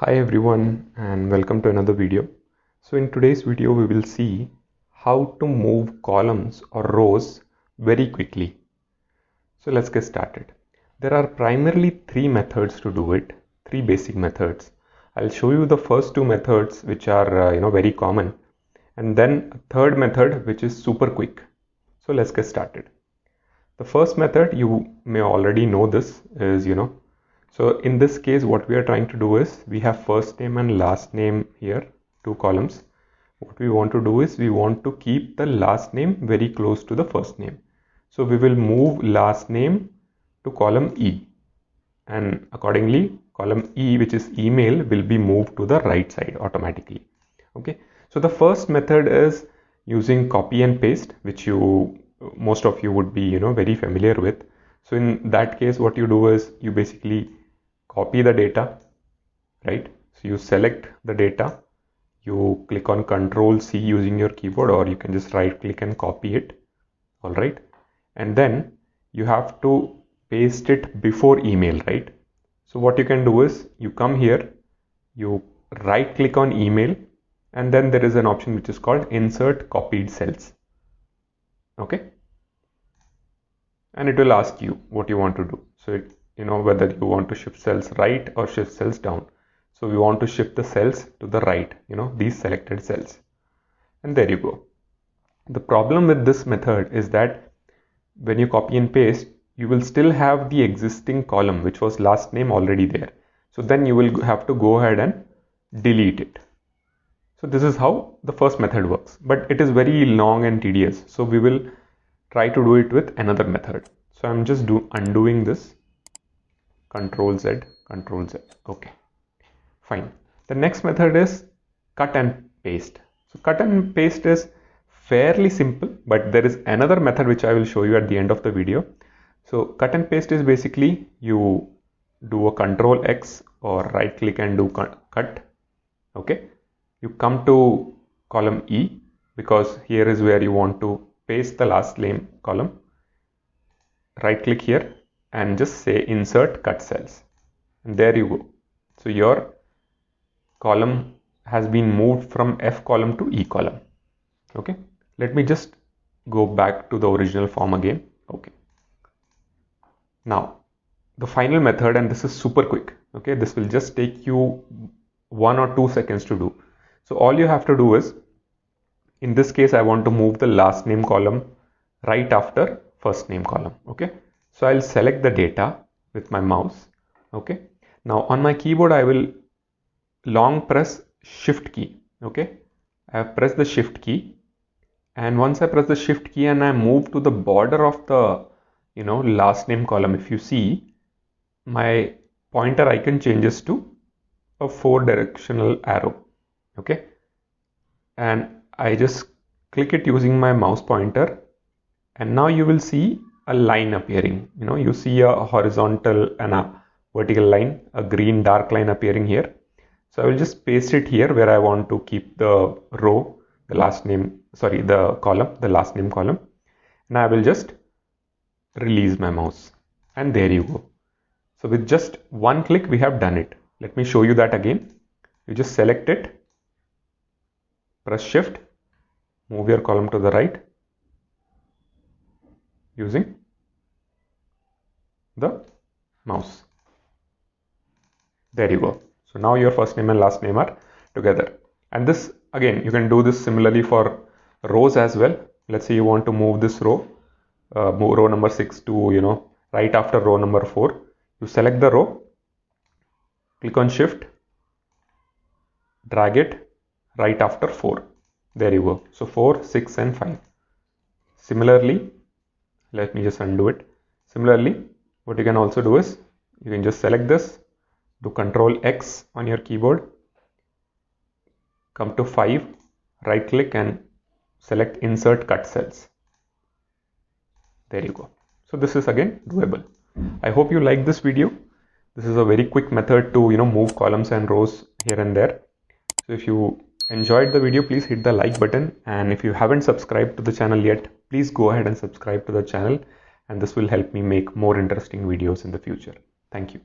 Hi everyone and welcome to another video. So in today's video we will see how to move columns or rows very quickly. So let's get started. There are primarily three methods to do it, three basic methods. I'll show you the first two methods which are very common, and then a third method which is super quick. So let's get started. The first method, you may already know this, is so in this case what we are trying to do is we have first name and last name here, two columns. What we want to do is we want to keep the last name very close to the first name. So we will move last name to column E, and accordingly column E, which is email, will be moved to the right side automatically. Okay, so the first method is using copy and paste, which most of you would be very familiar with. So in that case what you do is you basically copy the data, right? So you select the data, you click on Ctrl C using your keyboard, or you can just right click and copy it. All right, and then you have to paste it before email, right? So what you can do is you come here, you right click on email, and then there is an option which is called insert copied cells. Okay, and it will ask you what you want to do. So whether you want to shift cells right or shift cells down. So we want to shift the cells to the right, these selected cells, and there you go. The problem with this method is that when you copy and paste, you will still have the existing column which was last name already there. So then you will have to go ahead and delete it. So this is how the first method works, but it is very long and tedious. So we will try to do it with another method. So I'm just undoing this. Control Z, Control Z. Okay, fine. The next method is cut and paste. So cut and paste is fairly simple, but there is another method which I will show you at the end of the video. So cut and paste is basically you do a Control X or right click and do cut. Okay, you come to column E, because here is where you want to paste the last name column. Right click here and just say insert cut cells, and there you go. So your column has been moved from F column to E column. Okay, let me just go back to the original form again. Okay, now the final method, and this is super quick. Okay, this will just take you 1 or 2 seconds to do. So all you have to do is, in this case I want to move the last name column right after first name column. Okay, so I'll select the data with my mouse. Okay, now on my keyboard I will long press shift key. Okay, I have pressed the shift key, and once I press the shift key and I move to the border of the last name column, if you see, my pointer icon changes to a 4-directional arrow. Okay, and I just click it using my mouse pointer, and now you will see a line appearing. You see a horizontal and a vertical line, a green dark line appearing here. So I will just paste it here where I want to keep the row, the last name column, and I will just release my mouse, and there you go. So with just one click we have done it. Let me show you that again. You just select it, press shift, move your column to the right using the mouse. There you go. So now your first name and last name are together. And this, again, you can do this similarly for rows as well. Let's say you want to move this row, row number 6 to right after row number 4. You select the row, click on shift, drag it right after 4. There you go. So 4, 6 and 5. Similarly, let me just undo it. Similarly, what you can also do is you can just select this, do Control X on your keyboard, come to 5, right click and select insert cut cells. There you go. So this is again doable. I hope you like this video. This is a very quick method to move columns and rows here and there. So if you enjoyed the video, please hit the like button, and if you haven't subscribed to the channel yet, please go ahead and subscribe to the channel, and this will help me make more interesting videos in the future. Thank you.